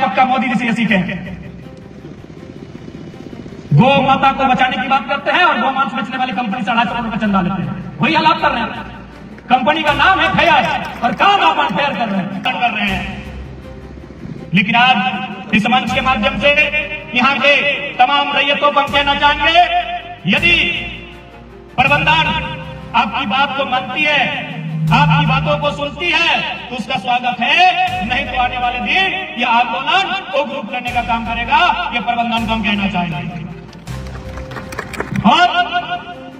पक्का मोदी जी से ये सीखें। गौ माता को बचाने की बात करते हैं और गौ मांस बेचने वाली कंपनी से 2.5 करोड़ रुपए चंदा लेते हैं, वही हालात कर रहे हैं। कंपनी का नाम है फेयर और काम आप अनफेयर कर रहे हैं। लेकिन आज इस मंच के माध्यम से यहाँ के तमाम रैयतों को हम कहना चाहेंगे, यदि प्रबंधन आपकी बात को मानती है, आपकी बातों को सुनती है, तो उसका स्वागत है, नहीं तो आने वाले दिन यह आंदोलन उग्र करने का काम करेगा। यह प्रबंधन को हम कहना चाहेंगे। और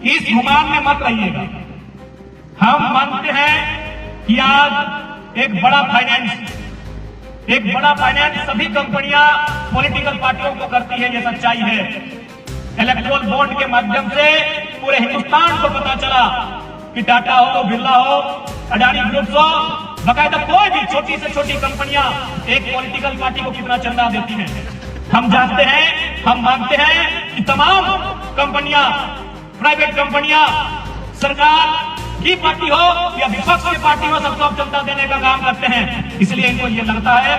इस गुमान में मत रहिएगा। हम मानते हैं कि आज एक बड़ा फाइनेंस सभी कंपनियां पॉलिटिकल पार्टियों को करती है, ये सच्चाई है। इलेक्ट्रोल बॉन्ड के माध्यम से पूरे हिंदुस्तान को पता चला कि टाटा हो, बिरला हो, अडानी ग्रुप्स हो, बकायदा कोई भी छोटी से छोटी कंपनियां एक पॉलिटिकल पार्टी को कितना चंदा देती हैं। हम जानते हैं, हम मानते हैं कि तमाम कंपनियां, प्राइवेट कंपनियां, सरकार की पार्टी हो या विपक्ष की पार्टी हो, सबको अब चंदा देने का काम करते हैं। इसलिए इनको ये लगता है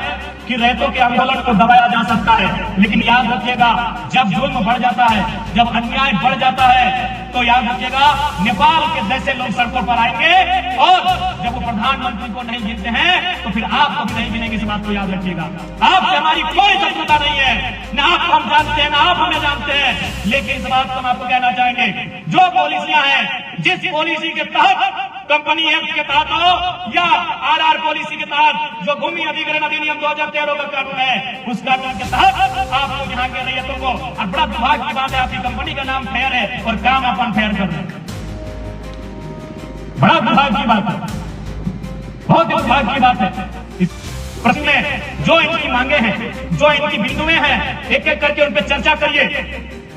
कि रैयतों के आंदोलन को दबाया जा सकता है। लेकिन याद रखिएगा, जब जुल्म बढ़ जाता है, जब अन्याय बढ़ जाता है, तो याद रखिएगा नेपाल के जैसे लोग सड़कों पर आएंगे और जब वो प्रधानमंत्री को नहीं गिनते हैं तो फिर आपको भी नहीं गिनेंगे। इस बात को याद रखिएगा। आपसे हमारी कोई शत्रुता नहीं है, न आपको हम जानते हैं, न आप हमें जानते हैं। लेकिन इस बात को हम आपको कहना चाहेंगे, जो पॉलिसियां हैं, जिस पॉलिसी के तहत कंपनी एक्ट के तहत हो या आरआर पॉलिसी के तहत, जो भूमि अधिग्रहण अधिनियम 2013 का कानून है, उस कानून के तहत आप लोग यहाँ के रैयतों को, और बड़ा दुर्भाग्य की बात है, आपकी कंपनी का नाम फेयर है और काम आप अनफेयर कर रहे हैं। बड़ा दुर्भाग्य की बात है, बहुत दुर्भाग्य की बात है। इस प्रश्न में जो इनकी मांगे हैं, जो इनकी बिंदुएं हैं, एक एक करके उन पर चर्चा करिए।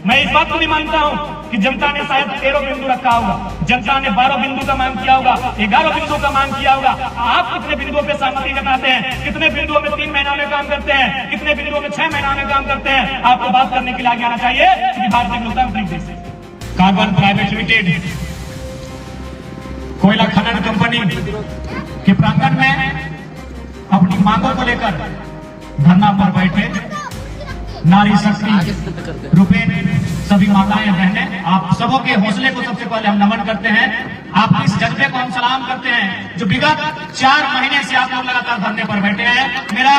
मैं इस बात को भी मानता हूं कि जनता ने शायद 13 बिंदु रखा होगा, जनता ने 12 बिंदु का मांग किया होगा, 11 बिंदु का मांग किया होगा। आप कितने बिंदुओं पे सहमति जताते हैं, कितने बिंदुओं में 3 महीना में काम करते हैं, कितने बिंदुओं में 6 महीना में काम करते हैं? आपको बात करने के लिए आगे आना चाहिए कि भारतीय लोकतांत्रिक देश है। कार्बन प्राइवेट लिमिटेड कोयला खनन कंपनी के प्रांगण में अपनी मांगों को लेकर धरना पर बैठे नारी शक्ति रूपेण सभी माताएं बहनें, आप सबों के हौसले को सबसे पहले हम नमन करते हैं। आप इस जज्बे को हम सलाम करते हैं जो विगत 4 महीने से आप लोग लगातार धरने पर बैठे हैं। मेरा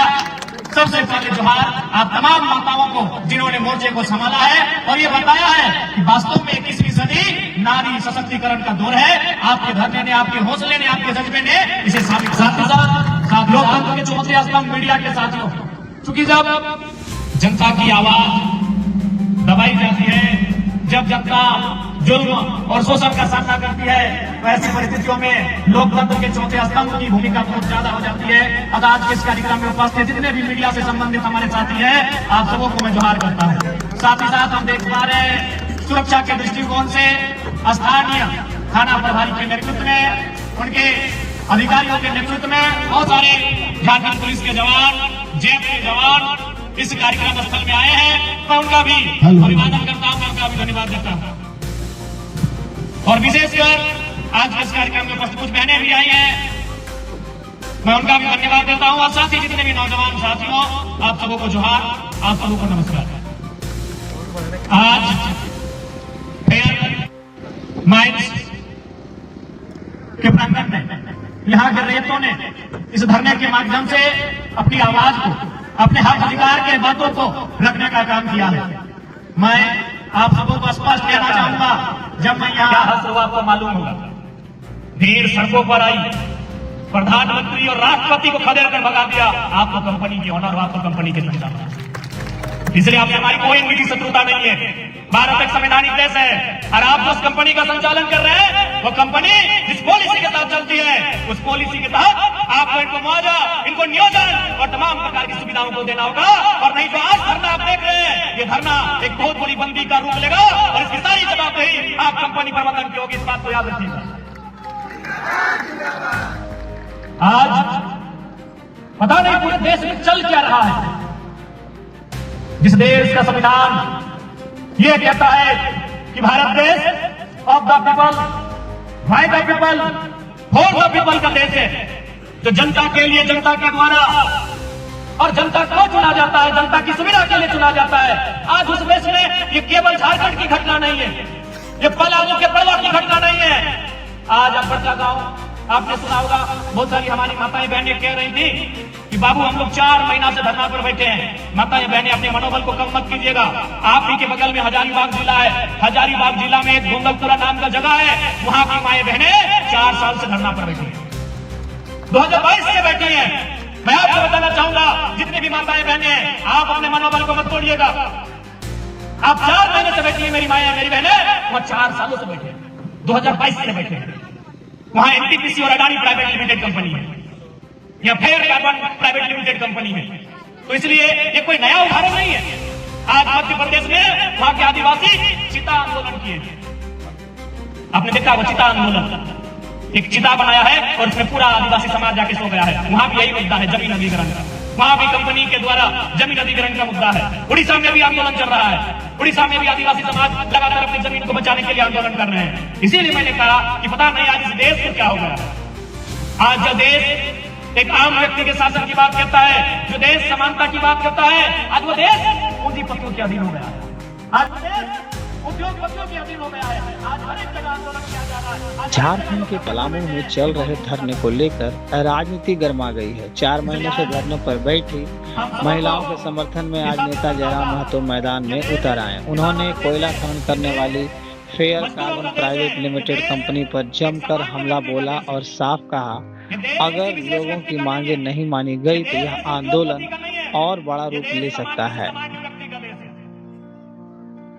सबसे पहले जोहार आप तमाम माताओं को जिन्होंने मोर्चे को संभाला है और ये बताया है कि वास्तव में 21वीं सदी नारी सशक्तिकरण का दौर है। आपके धरने ने, आपके हौसले ने, आपके जज्बे ने इसे साबित। साथ ही साथ लोकतंत्र के चौथे स्तंभ मीडिया के साथियों, चूंकि जब जनता की आवाज दबाई जाती है, जब जनता जुल्म और शोषण का सामना करती है, तो ऐसी परिस्थितियों में लोकतंत्र के चौथे स्तंभ की भूमिका बहुत ज्यादा हो जाती है। अगर आज के इस कार्यक्रम में उपस्थित जितने भी मीडिया से संबंधित हमारे साथी हैं, आप सबों को मैं जोहार करता हूँ। साथ ही साथ हम देख पा रहे हैं सुरक्षा के दृष्टिकोण से स्थानीय थाना प्रभारी के नेतृत्व में, उनके अधिकारियों के नेतृत्व में बहुत सारे झारखंड पुलिस के जवान, जेल के जवान इस कार्यक्रम स्थल में आए हैं। मैं उनका भी अभिवादन करता हूं, मैं उनका भी धन्यवाद देता हूं। और विशेषकर आज के इस कार्यक्रम में उपस्थित कुछ बहनें भी आई हैं, मैं उनका भी धन्यवाद देता हूं। और साथ ही जितने भी नौजवान साथियों, आप सबों को जोहार, आप सबों को नमस्कार। आज फेयर माइंस के प्रांगण में यहाँ के रैयतों ने इस धरने के माध्यम से अपनी आवाज को, अपने हक अधिकार के बातों को रखने का काम किया है। मैं आप सबों को स्पष्ट कहना चाहूंगा, जब मैं यहाँ हंस हुआ आपको मालूम होगा, भीड़ सड़कों पर आई, प्रधानमंत्री और राष्ट्रपति को खदेड़ कर भगा दिया। आपको कंपनी की ऑनर हो, आपको कंपनी के संचालक, इसलिए आपसे हमारी कोई मीठी शत्रुता नहीं है। भारत एक संवैधानिक देश है और आप जिस कंपनी का संचालन कर रहे हैं, वो कंपनी जिस पॉलिसी के तहत चलती है, उस पॉलिसी के तहत आपको इनको मुआवजा, इनको नियोजन और तमाम प्रकार की सुविधाओं को देना होगा। और नहीं तो आज धरना आप देख रहे हैं, ये धरना एक बहुत बड़ी बंदी का रूप लेगा और इसकी सारी जवाबदेही आप कंपनी प्रबंधन की होगी। इस बात को याद रखिएगा। आज पता नहीं पूरे देश में चल क्या रहा है। जिस देश का संविधान ये कहता है कि भारत देश of the people, by the people, for the people का देश है, जो जनता के लिए, जनता के द्वारा और जनता को चुना जाता है, जनता की सुविधा के लिए चुना जाता है। आज उस देश में ये केवल झारखंड की घटना नहीं है, ये पलामू के पड़वा की घटना नहीं है। आज अब बड़का गांव आपने सुना होगा, बहुत सारी हमारी माताएं बहनें कह रही थी कि बाबू हम लोग 4 महीना से धरना पर बैठे हैं। माताएं बहनें अपने मनोबल को कम मत कीजिएगा। आप ही के बगल में हजारीबाग जिला है, हजारीबाग जिला में एक गोंगलपुरा नाम का जगह है, वहां की माएं बहनें 4 साल से धरना पर बैठी है, 2022 से बैठी है। मैं आपको बताना चाहूंगा, जितनी भी माताएं बहनें हैं, आप अपने मनोबल को मत तोड़िएगा। आप 4 महीने से बैठी है मेरी माएं मेरी बहनें, वह 4 सालों से बैठे हैं, 2022 से बैठे हैं। वहां एनटीपीसी और अडानी प्राइवेट लिमिटेड कंपनी है या fair carbon private limited company है। तो इसलिए ये कोई नया उदाहरण नहीं है। आज मध्य प्रदेश में वहां के आदिवासी चिता आंदोलन किए, आपने देखा वो चिता आंदोलन, एक चिता बनाया है और उसमें पूरा आदिवासी समाज जाके सो गया है। वहां भी यही मुद्दा है, जमीन अधिग्रहण का। वहां भी कंपनी के द्वारा जमीन अधिग्रहण का मुद्दा है। उड़ीसा में भी आंदोलन चल रहा है, उड़ीसा में भी आदिवासी समाज लगातार अपनी जमीन को बचाने के लिए आंदोलन कर रहे हैं। इसीलिए मैंने कहा कि पता नहीं आज इस देश को क्या हो गया। आज जो देश एक आम व्यक्ति के शासन की बात करता है, जो देश समानता की बात करता है, आज वो देश पूंजीपतियों के अधीन हो गया है। आज देश उद्योगपतियों के अधीन हो गया है। आज हर एक जगह आंदोलन किया जा रहा है। झारखंड के पलामू में चल रहे धरने को लेकर राजनीति गर्मा गई है। 4 महीने से धरने पर बैठी महिलाओं के समर्थन में आज नेता जयराम महतो मैदान में उतर आए। उन्होंने कोयला खनन करने वाली fair carbon private limited company पर जमकर हमला बोला और साफ कहा, अगर लोगों की मांगे नहीं मानी गई तो यह आंदोलन और बड़ा रूप ले सकता है।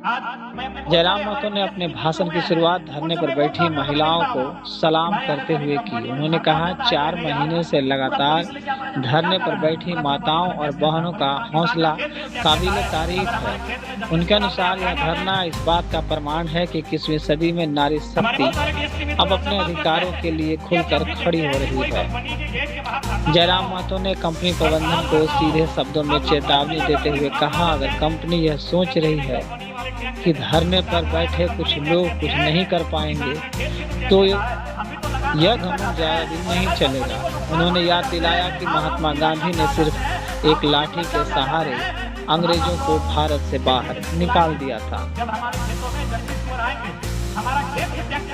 जयराम महतो ने अपने भाषण की शुरुआत धरने पर बैठी महिलाओं को सलाम करते हुए की। उन्होंने कहा, 4 महीने से लगातार धरने पर बैठी माताओं और बहनों का हौसला काबिल तारीफ है। उनके अनुसार यह धरना इस बात का प्रमाण है कि 21वीं सदी में नारी शक्ति अब अपने अधिकारों के लिए खुलकर खड़ी हो रही है। जयराम महतो ने कंपनी प्रबंधन को सीधे शब्दों में चेतावनी देते हुए कहा, अगर कंपनी यह सोच रही है कि धरने पर बैठे कुछ लोग कुछ नहीं कर पाएंगे तो यह घमंड ज्यादा दिन नहीं चलेगा। उन्होंने याद दिलाया कि महात्मा गांधी ने सिर्फ एक लाठी के सहारे अंग्रेजों को भारत से बाहर निकाल दिया था।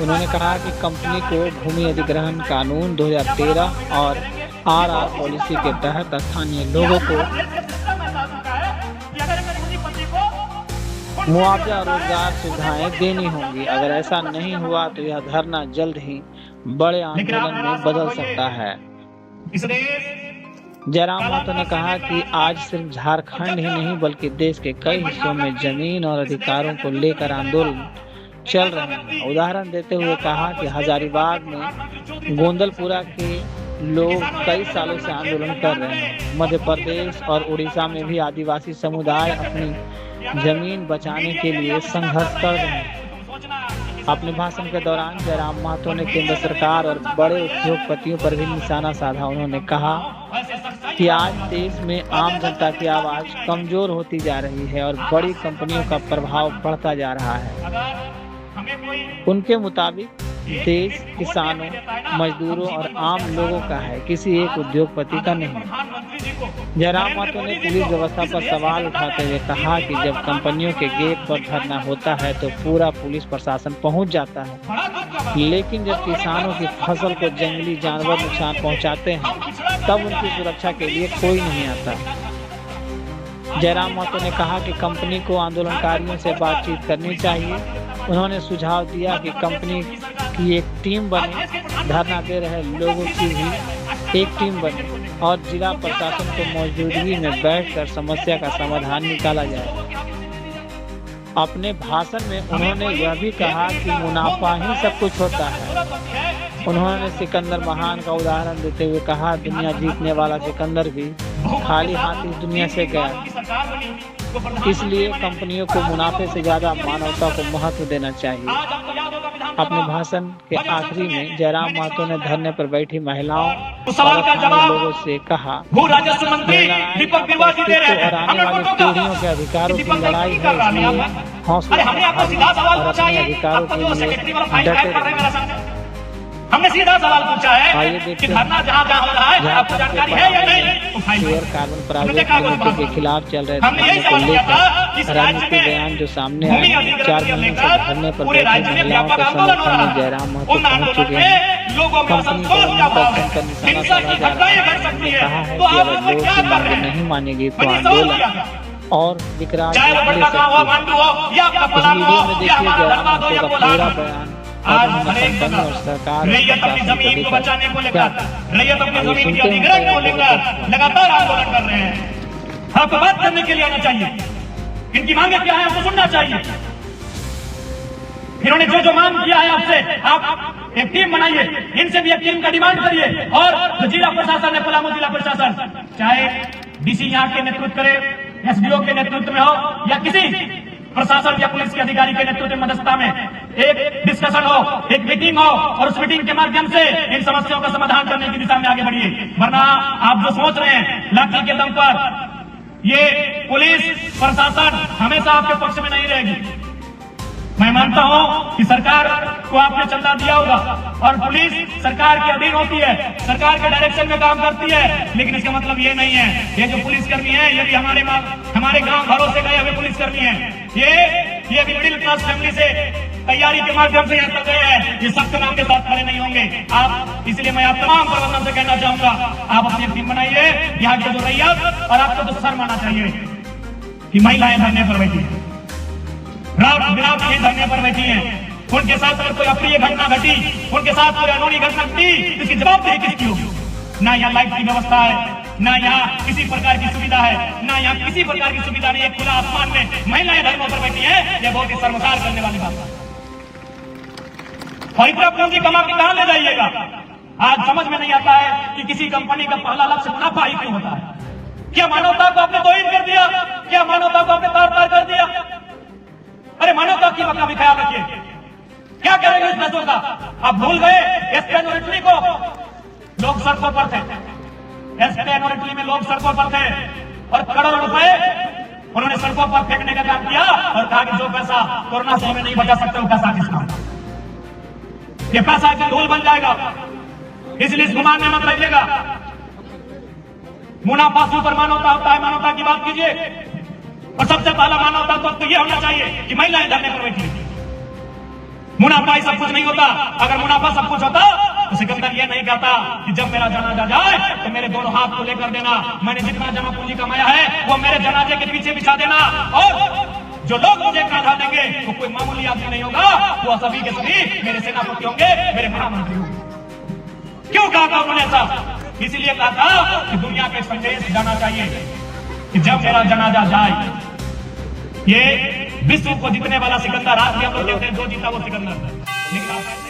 उन्होंने कहा कि कंपनी को भूमि अधिग्रहण कानून 2013 और आरआर पॉलिसी के तहत स्थानीय लोगों को मुआवजा और रोजगार सुविधाएं देनी होंगी। अगर ऐसा नहीं हुआ तो यह धरना जल्द ही बड़े आंदोलन में बदल सकता है। जयराम महतो ने कहा कि आज सिर्फ झारखंड ही नहीं बल्कि देश के कई हिस्सों में जमीन और अधिकारों को लेकर आंदोलन चल रहे हैं। उदाहरण देते हुए कहा कि हजारीबाग में गोंदलपुरा के लोग कई सालों से आंदोलन कर रहे हैं। मध्य प्रदेश और उड़ीसा में भी आदिवासी समुदाय अपनी जमीन बचाने के लिए संघर्ष कर रहे हैं। अपने भाषण के दौरान जयराम महतो ने केंद्र सरकार और बड़े उद्योगपतियों पर भी निशाना साधा। उन्होंने कहा कि आज देश में आम जनता की आवाज कमजोर होती जा रही है और बड़ी कंपनियों का प्रभाव बढ़ता जा रहा है। उनके मुताबिक देश किसानों, मजदूरों और आम लोगों का है, किसी एक उद्योगपति का नहीं। जयराम महतो ने पुलिस व्यवस्था पर सवाल उठाते हुए कहा कि जब कंपनियों के गेट पर धरना होता है तो पूरा पुलिस प्रशासन पहुंच जाता है, लेकिन जब किसानों की फसल को जंगली जानवर नुकसान पहुंचाते हैं तब उनकी सुरक्षा के लिए कोई नहीं आता। जयराम महतो ने कहा कि कंपनी को आंदोलनकारियों से बातचीत करनी चाहिए। उन्होंने सुझाव दिया कि कंपनी की एक टीम बने, धरना दे रहे लोगों की भी एक टीम बने और जिला प्रशासन को मौजूदगी में बैठकर समस्या का समाधान निकाला जाए। अपने भाषण में उन्होंने यह भी कहा कि मुनाफा ही सब कुछ होता है। उन्होंने सिकंदर महान का उदाहरण देते हुए कहा, दुनिया जीतने वाला सिकंदर भी खाली हाथ इस दुनिया से गया। इसलिए कंपनियों को मुनाफे से ज्यादा मानवता को महत्व देना चाहिए। अपने भाषण के आखिरी में जयराम महतो ने धरने पर बैठी महिलाओं और स्थानीय लोगों से कहा, और आने वाली पीढ़ियों के अधिकारों की लड़ाई है, इसलिए हौसला और अपने अधिकारों के लिए डटे रहें। हमने सीधा सवाल पूछा आइए है देखते कि हैं। धरना जहाँ जहाँ हो रहा है आपको जानकारी है या नहीं? उठाइए। शेयर कार्बन प्राइवेट देखा कोई लिमिटेड के बात? खिलाफ चल रहे हमने यही धरने को सवाल किया था कि इस लेकर राज्य राजनीतिक में बयान जो सामने भूमि आए, अधिग्रहण 4 को महीने से लेकर धरने पर पूरे बैठे राज्य में महिलाओं व्यापक के आंदोलन हो समर्थन रहा में है। जयराम महतो उन पहुंच आंदोलन चुके हैं। में लोगों में कंपनी को असंतोष का भाव है, का निशाना हिंसा साधा की जा घटनाएं रहा घट है। सकती ने है, कहा है तो कि आप अगर उसमें लोग क्या की कर मांगे रहे हैं? नहीं मानेगी तो मैंने सवाल आंदोलन किया था। और विकराल चाहे वो रूप ले बड़का हो, सकती है। मांडू हो या इस पलामू वीडियो हो में या देखिए हमारा जयराम धनबाद हो महतो या का कोल्हान पूरा हो। बयान आज और हर एक संपन्न जगह और सरकार रैयत अपनी प्रशासन को जमीन को लेकर बचाने को क्या लेकर, रैयत अपनी आइए जमीन के सुनते हैं अधिग्रहण को उनका लेकर लगातार आंदोलन कर रहे हैं। आपको बात करने के लिए आना चाहिए, इनकी मांगे क्या है आपको सुनना चाहिए। इन्होंने जो जो मांग किया है आपसे, आप एक टीम बनाइए, इनसे भी एक टीम का डिमांड करिए। और जो जिला प्रशासन है, पलामू जिला प्रशासन, चाहे डीसी यहाँ के नेतृत्व करे, एसडीओ के नेतृत्व में हो या किसी प्रशासन या पुलिस के अधिकारी के नेतृत्व में मध्यस्थता में एक डिस्कशन हो, एक मीटिंग हो और उस मीटिंग के माध्यम से इन समस्याओं का समाधान करने की दिशा में आगे बढ़िए। वरना आप जो सोच रहे हैं लाठी के दम पर, ये पुलिस प्रशासन हमेशा आपके पक्ष में नहीं रहेगी। मैं मानता हूं कि सरकार को आपने चंदा दिया होगा और पुलिस सरकार के अधीन होती है, सरकार के डायरेक्शन में काम करती है, लेकिन इसका मतलब ये नहीं है ये जो पुलिसकर्मी है ये भी हमारे गांव घरों से गए हुए पुलिसकर्मी हैं। ये भी मिडिल क्लास फैमिली से तैयारी के माध्यम से यहाँ तक गए हैं। ये सख्त नाम के साथ खड़े नहीं होंगे आप, इसलिए मैं आप तमाम प्रबंधन से कहना चाहूंगा, आप अपनी टीम बनाइए। यहाँ के जो रैयत और आपको तो शर्म आना चाहिए कि महिलाएं धरने पर बैठी है, रात बिरात ये धरने पर बैठी हैं। उनके साथ अगर कोई अप्रिय घटना घटी, उनके साथ कोई अनोनी घटना घटी, इसकी जवाबदेही किसकी होगी? ना यहाँ लाइट की व्यवस्था है, ना यहाँ किसी प्रकार की सुविधा है, ना यहाँ किसी प्रकार की सुविधा नहीं है। खुला आसमान में महिलाएं धरनों पर बैठी हैं, यह बहुत ही शर्मसार करने वाली बात है। और इतना पूंजी कमा के कहां ले जाइएगा? आज समझ में नहीं आता है कि किसी कंपनी का पहला लक्ष्य मुनाफा ही क्यों होता है। क्या मानवता को आपने तौहीन कर दिया? क्या मानवता को आपने तार तार कर दिया? अरे मानवता की का भी ख्याल रखिए। क्या करेंगे इस देशों का? आप भूल गए स्पेन और इटली को, लोग सड़कों पर थे, स्पेन और इटली में लोग सड़कों पर थे और करोड़ों रुपए उन्होंने सड़कों पर फेंकने का काम किया और कहा कि जो पैसा कोरोना से हमें नहीं बचा सकते वो पैसा किसका? ये पैसा एक धूल बन जाएगा, इसलिए इस गुमान में मत रहिएगा। मुनाफा सुपर मानवता होता है, मानवता की बात कीजिए। और सबसे पहला मानवता तो ये होना चाहिए कि महिलाएं धरने पर बैठी। मुनाफा ही सब कुछ नहीं होता। अगर मुनाफा सब कुछ होता तो सिकंदर ये नहीं कहता कि जब मेरा जनाजा जाए तो मेरे दोनों हाथ को लेकर देना, मैंने जितना जमा पूंजी कमाया है वो मेरे जनाजे के पीछे बिछा देना, और जो लोग मुझे काढ़ा देंगे वो कोई मामूली आदमी नहीं होगा, वो सभी के सभी मेरे सेनापति होंगे, मेरे महामंत्री होंगे। क्यों कहा था उन्होंने ऐसा? इसीलिए कहा था कि दुनिया के संदेश जाना चाहिए कि जब मेरा जनाजा जाए, ये विश्व को जीतने वाला सिकंदर, आज भी हम लोग देखते हैं जो जीता वो सिकंदर, लेकिन